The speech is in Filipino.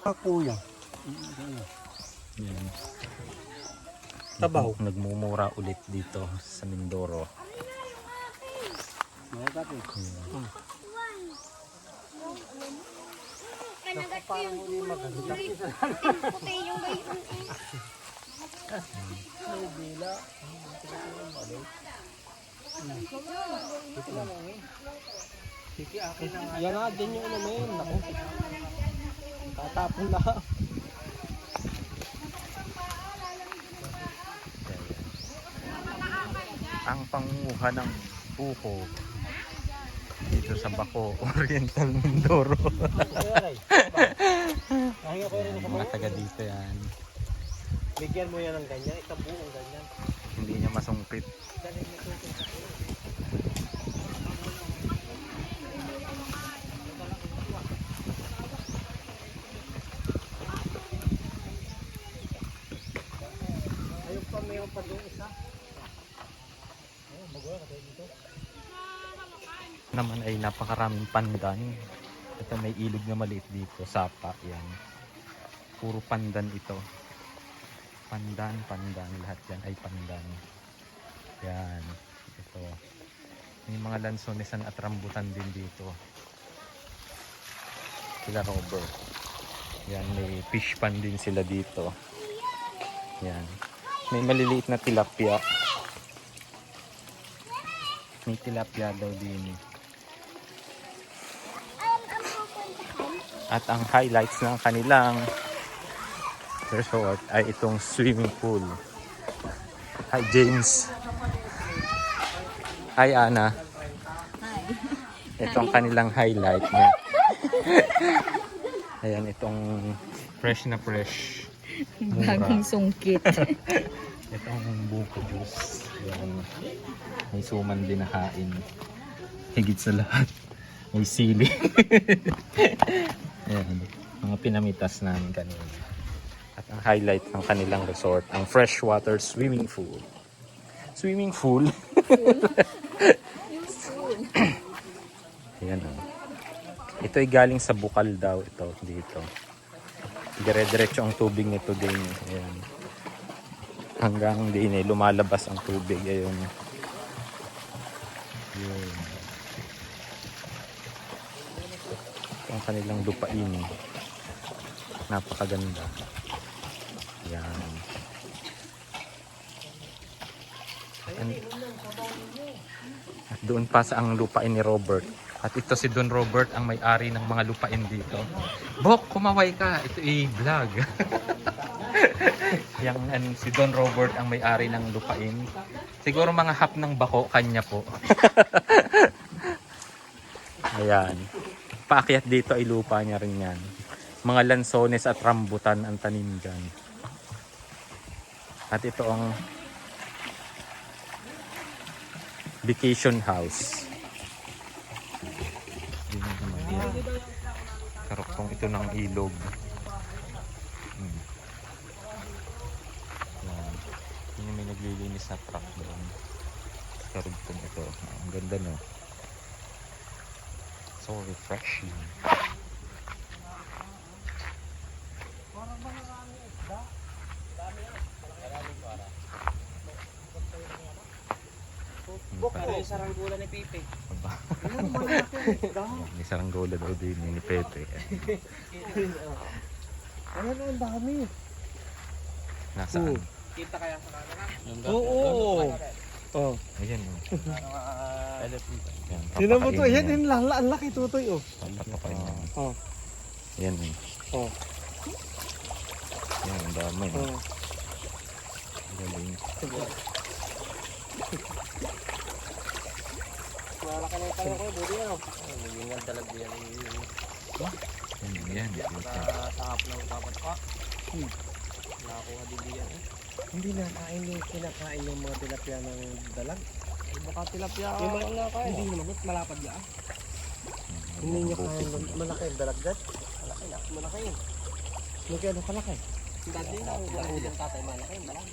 Kuya. Yan. Tabaw. Nagmumura ulit dito sa Mindoro. Kanagat ko yung puti yung gayon eh. Yan na din yung namin. Naku. Tatapon na. Ang panguha ng buko dito sa Baco, Oriental Mindoro. Mga taga dito yan. Bigyan mo yan ng ganyan. Isang buong ganyan. Hindi niya masungkit. Ayun pa, mayroon pa doon isa. Naman ay napakaraming pandan. Ito may ilog na maliit dito, sapa yan. Puro pandan ito. Pandan, lahat yan ay pandan. Yan, ito. May mga lansonesan at rambutan din dito. Sila Robert. Yan, may fish pan din sila dito. Yan. May maliliit na tilapia. May tilapia daw din. At ang highlights ng kanilang resort ay itong swimming pool. Hi James. Hi Ana. Hi. Itong kanilang highlight niya. Ayan, itong fresh na fresh. Bagong sungkit. Itong buko juice. Ayan. May suman din na hain. Higit sa lahat. May sili. Ayan. Mga pinamitas namin kanina. At ang highlight ng kanilang resort, ang freshwater swimming pool. Swimming pool? Ayan o. Ito ay galing sa bukal daw ito dito. Dire-diretso ang tubig nito din. Ayan. Hanggang din eh, lumalabas ang tubig. Ayun. Yun. Ito ang kanilang lupain. Napakaganda. Yan. At doon pa sa ang lupain ni Robert. At ito si Don Robert ang may-ari ng mga lupain dito. Bok, kumaway ka. Ito i-vlog. Si Don Robert ang may-ari ng lupain. Siguro mga hap ng Baco, kanya po. Ayan. Paakyat dito ay lupa niya rin yan. Mga lansones at rambutan ang tanim dyan. At ito ang vacation house. Karoktong ito ng ilog. Yan. Yan may naglilinis na truck doon. Karoktong ito. Ang ganda no. So refreshing. Bok, may saranggola ni Pipe. May saranggola daw din ni Pepe. Ano na ang dami? Nasaan? Kita kaya sa camera? Oo. Oh. Ayan o. Sino mo to? Yan, ang laki tutoy oh. Papapakain niya. Oh. Ayan o. Oh. Ayan, ang dami. Oh. Galing. Malaki na yung kaya ko, buti yan oh. Naging ang dalag yan. Ayan. Sa hap ng dapat pa. Nakakuha din yan eh. Hindi na kain yung kinakain yung mga tilapia ng dalag. Baka tilapia. Yung mga nakain. Hindi mo naman malapad yan. Hindi niya kain malaki yung dalag dyan. Malaki na. Malaki yun. Magkano kalaki? Dati na. Ang tatay malaki yung dalag.